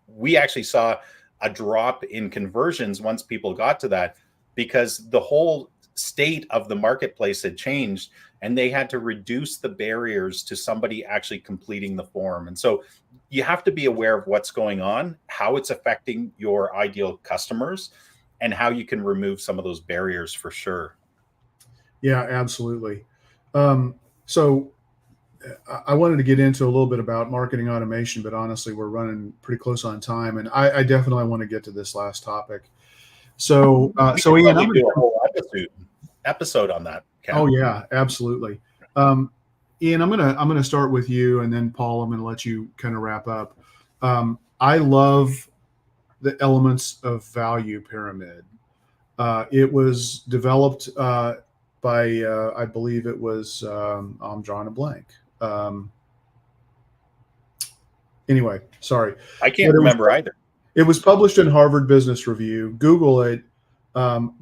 we actually saw a drop in conversions once people got to that, because the whole state of the marketplace had changed, and they had to reduce the barriers to somebody actually completing the form. And so you have to be aware of what's going on, how it's affecting your ideal customers, and how you can remove some of those barriers for sure. Yeah, absolutely. So I wanted to get into a little bit about marketing automation, but honestly, we're running pretty close on time, and I definitely want to get to this last topic. So Ian, I'm going to do a whole episode on that. Ken. Oh yeah, absolutely. Ian, I'm gonna start with you, and then Paul, I'm gonna let you kind of wrap up. I love the elements of value pyramid. It was developed by, I believe it was, I'm drawing a blank. Anyway, sorry. I But can't remember either. it was published in Harvard Business Review. Google it.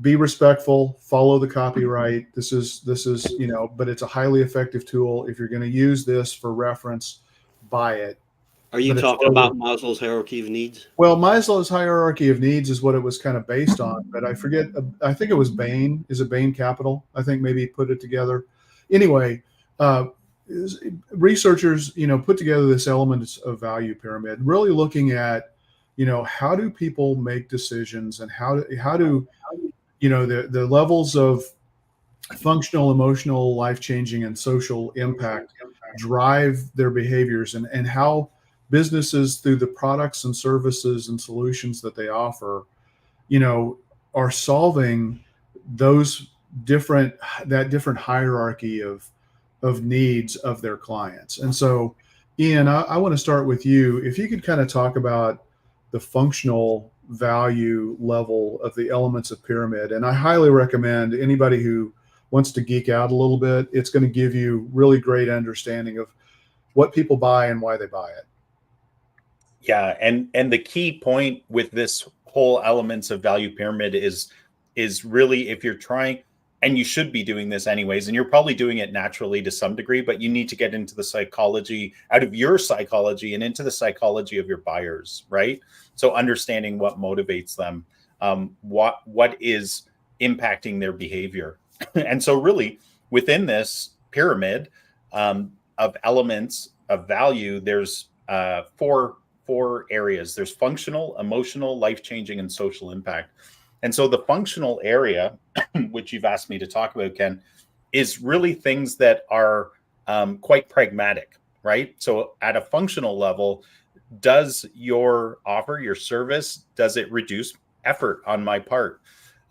Be respectful. Follow the copyright. This is but it's a highly effective tool. If you're going to use this for reference, buy it. Are you But it's talking well about Maslow's hierarchy of needs? Well, Maslow's hierarchy of needs is what it was kind of based on, but I forget. I think it was Bain. Is it Bain Capital? I think maybe he put it together. Anyway, uh, researchers, put together this elements of value pyramid, really looking at, how do people make decisions, and how do the levels of functional, emotional, life-changing, and social impact drive their behaviors, and how businesses, through the products and services and solutions that they offer, are solving those different hierarchy of needs of their clients. And so, Ian, I want to start with you. If you could kind of talk about the functional value level of the elements of pyramid. And I highly recommend anybody who wants to geek out a little bit, it's going to give you really great understanding of what people buy and why they buy it. Yeah, and the key point with this whole elements of value pyramid is really, if you're trying, and you should be doing this anyways, and you're probably doing it naturally to some degree, but you need to get into the psychology, out of your psychology and into the psychology of your buyers, right? So understanding what motivates them, what is impacting their behavior. And so really within this pyramid of elements of value, there's four areas. There's functional, emotional, life-changing, and social impact. And so the functional area, which you've asked me to talk about, Ken, is really things that are quite pragmatic, right? So at a functional level, does your offer, your service, does it reduce effort on my part?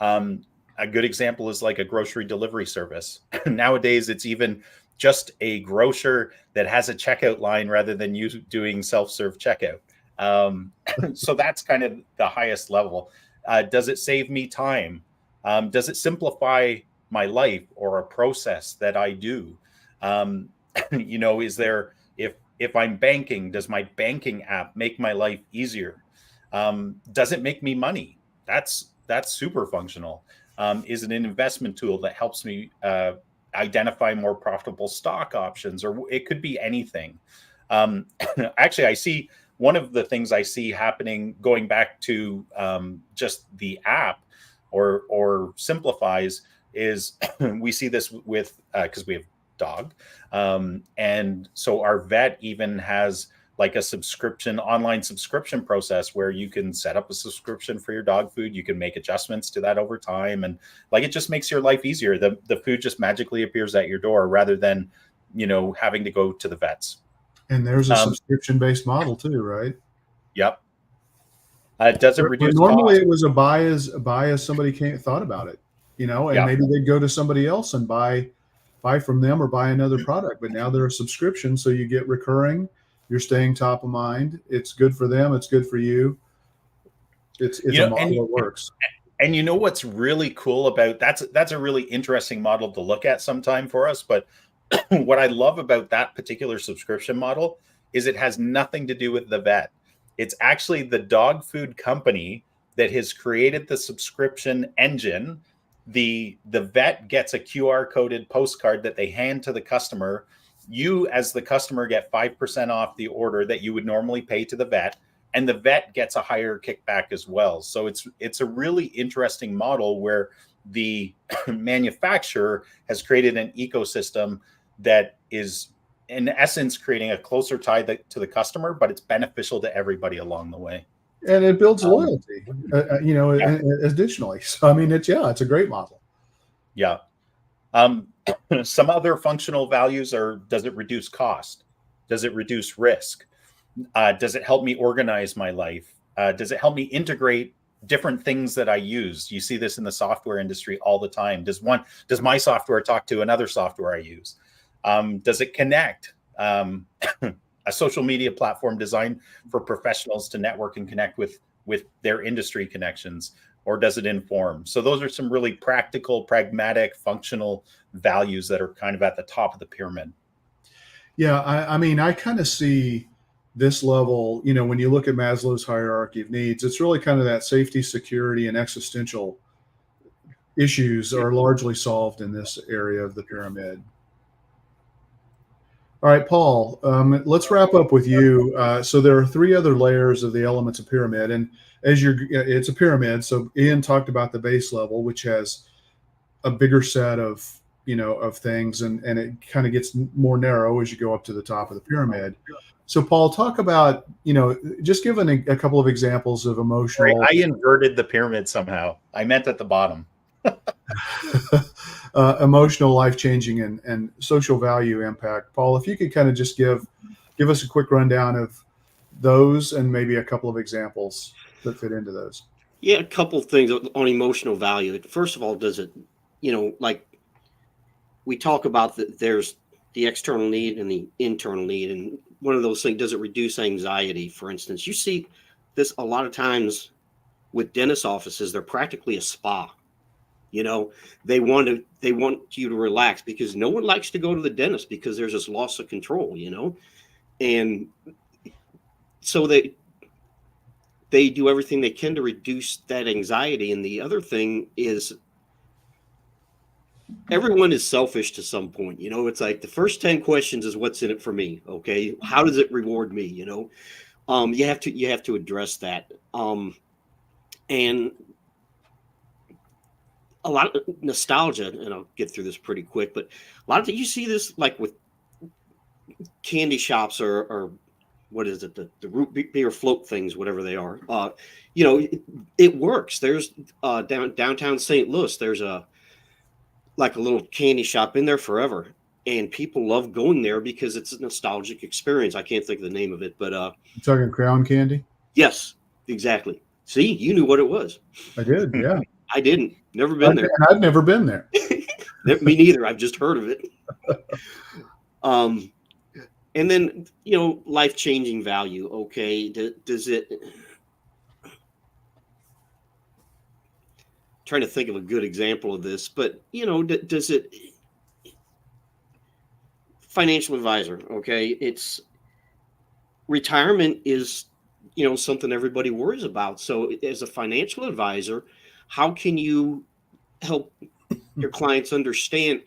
A good example is like a grocery delivery service. Nowadays, it's even just a grocer that has a checkout line rather than you doing self-serve checkout. So that's kind of the highest level. Does it save me time? Does it simplify my life or a process that I do? Is there, if I'm banking, does my banking app make my life easier? Does it make me money? That's super functional. Is it an investment tool that helps me identify more profitable stock options? Or it could be anything. Actually, I see one of the things I see happening, going back to just the app or simplifies, is we see this with, because we have dog. And so our vet even has like a online subscription process where you can set up a subscription for your dog food. You can make adjustments to that over time. And like, it just makes your life easier. The food just magically appears at your door rather than, having to go to the vets. And there's a subscription-based model too, right? Yep. Does it reduce normally cost? It was a buy as somebody thought about it, and maybe they'd go to somebody else and buy from them or buy another product. But now they're a subscription, so you get recurring. You're staying top of mind. It's good for them. It's good for you. It's a model that works. And what's really cool about that's a really interesting model to look at sometime for us. But what I love about that particular subscription model is it has nothing to do with the vet. It's actually the dog food company that has created the subscription engine. The vet gets a QR coded postcard that they hand to the customer. You, as the customer, get 5% off the order that you would normally pay to the vet, and the vet gets a higher kickback as well. So it's a really interesting model where the manufacturer has created an ecosystem that is, in essence, creating a closer tie to the customer, but it's beneficial to everybody along the way. And it builds loyalty, additionally. So, I mean, it's a great model. Yeah. Some other functional values are: does it reduce cost? Does it reduce risk? Does it help me organize my life? Does it help me integrate different things that I use? You see this in the software industry all the time. Does my software talk to another software I use? Does it connect? a social media platform designed for professionals to network and connect with their industry connections, or does it inform? So those are some really practical, pragmatic, functional values that are kind of at the top of the pyramid. Yeah, I mean, I kind of see this level, when you look at Maslow's hierarchy of needs, it's really kind of that safety, security, and existential issues are largely solved in this area of the pyramid. All right, Paul, let's wrap up with you. So there are three other layers of the elements of pyramid, and it's a pyramid. So Ian talked about the base level, which has a bigger set of things, and it kind of gets more narrow as you go up to the top of the pyramid. So Paul, talk about just giving a couple of examples of emotional. I inverted the pyramid somehow. I meant at the bottom. Emotional, life-changing, and social value impact. Paul, if you could kind of just give us a quick rundown of those and maybe a couple of examples that fit into those. Yeah, a couple of things on emotional value. First of all, does it, like we talk about there's the external need and the internal need, and one of those things, does it reduce anxiety? For instance, you see this a lot of times with dentist offices. They're practically a spa. They want you to relax, because no one likes to go to the dentist because there's this loss of control, and so they do everything they can to reduce that anxiety. And the other thing is, everyone is selfish to some point. It's like the first 10 questions is, what's in it for me? Okay, how does it reward me? You have to address that. And a lot of nostalgia, and I'll get through this pretty quick, but a lot of you see this like with candy shops or what is it, the root beer float things, whatever they are. It works. There's downtown St. Louis, there's a little candy shop in there forever, and people love going there because it's a nostalgic experience. I can't think of the name of it, but you're talking Crown Candy? Yes, exactly. See, you knew what it was. I did, yeah. I didn't. Never been there. And I've never been there. Me neither. I've just heard of it. And then, life-changing value. Okay, does it? Trying to think of a good example of this, but does it? Financial advisor. Okay, it's retirement is something everybody worries about. So as a financial advisor, how can you help your clients understand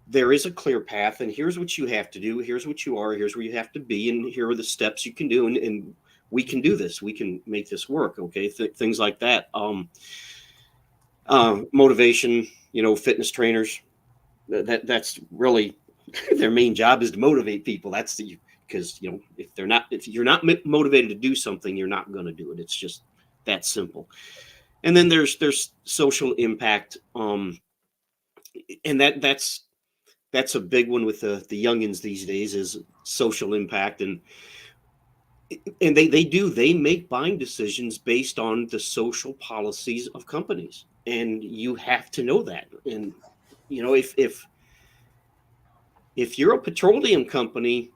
there is a clear path, and here's what you have to do, here's what you are, here's where you have to be, and here are the steps you can do, and we can do this, we can make this work. Okay, things like that. Motivation, fitness trainers, that's really their main job is to motivate people. That's because if you're not motivated to do something, you're not going to do it. It's just that simple. And then there's social impact, and that's a big one with the youngins these days, is social impact. And they make buying decisions based on the social policies of companies, and you have to know that. And if you're a petroleum company,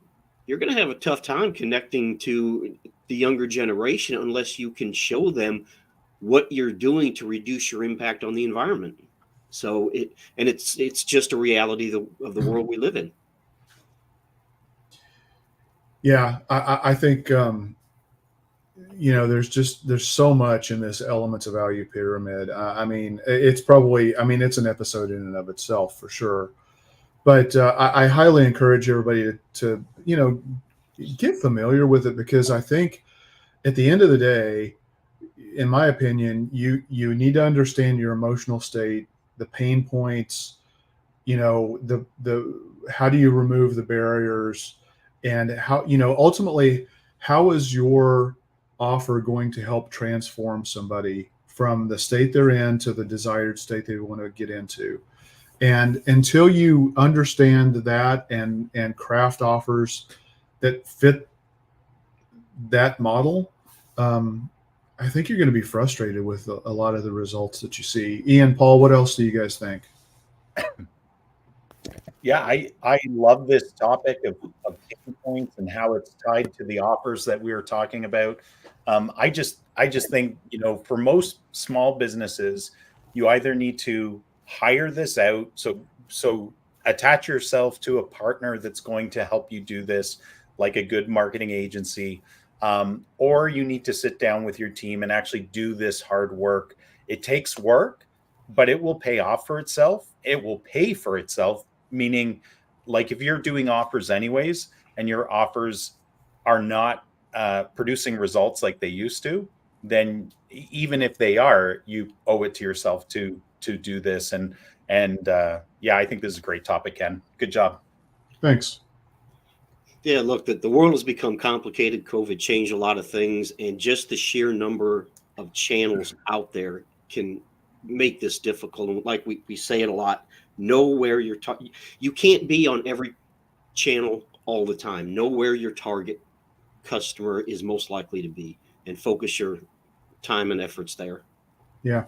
you're going to have a tough time connecting to the younger generation unless you can show them what you're doing to reduce your impact on the environment. So it's just a reality of the world we live in. Yeah, I think there's so much in this elements of value pyramid. It's an episode in and of itself for sure. But I highly encourage everybody to get familiar with it, because I think at the end of the day, in my opinion, you need to understand your emotional state, the pain points, the how do you remove the barriers, and how ultimately, how is your offer going to help transform somebody from the state they're in to the desired state they want to get into. And until you understand that and craft offers that fit that model, I think you're going to be frustrated with a lot of the results that you see. Ian, Paul, what else do you guys think? Yeah, I love this topic of pain points and how it's tied to the offers that we were talking about. I just think, for most small businesses, you either need to hire this out, so attach yourself to a partner that's going to help you do this, like a good marketing agency, or you need to sit down with your team and actually do this hard work. It takes work, but it will pay off for itself. It will pay for itself, meaning, like, if you're doing offers anyways and your offers are not producing results like they used to, then even if they are, you owe it to yourself to do this. And yeah, I think this is a great topic, Ken. Good job. Thanks. Yeah, look, the world has become complicated. COVID changed a lot of things, and just the sheer number of channels out there can make this difficult. And like we say it a lot, know where you're you can't be on every channel all the time. Know where your target customer is most likely to be and focus your time and efforts there. Yeah.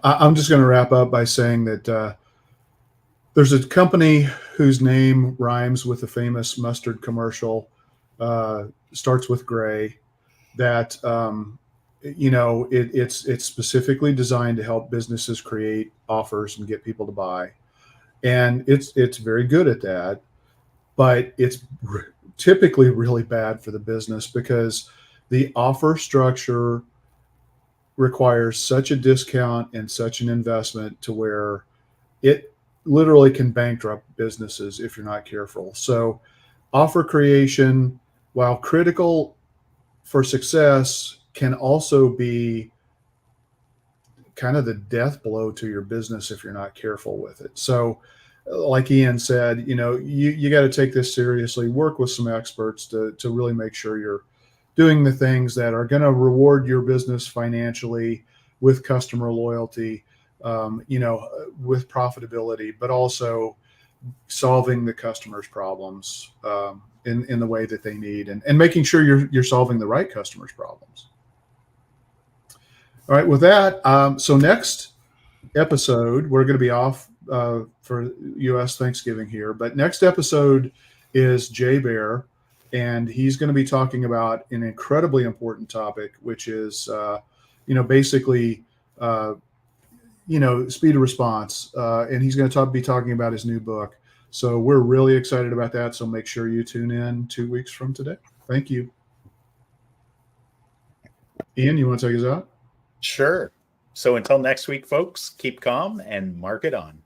I'm just going to wrap up by saying that there's a company whose name rhymes with a famous mustard commercial, starts with gray, that it's specifically designed to help businesses create offers and get people to buy, and it's very good at that, but it's typically really bad for the business because the offer structure requires such a discount and such an investment to where it literally can bankrupt businesses if you're not careful. So offer creation, while critical for success, can also be kind of the death blow to your business if you're not careful with it. So like Ian said, you got to take this seriously, work with some experts to really make sure you're doing the things that are going to reward your business financially, with customer loyalty, with profitability, but also solving the customer's problems in the way that they need, and making sure you're solving the right customer's problems. All right, with that, so next episode, we're going to be off for U.S. Thanksgiving here, but next episode is Jay Bear, and he's going to be talking about an incredibly important topic, which is, basically, speed of response, and he's going to be talking about his new book. So we're really excited about that. So make sure you tune in 2 weeks from today. Thank you. Ian, you want to take us out? Sure. So until next week, folks, keep calm and mark it on.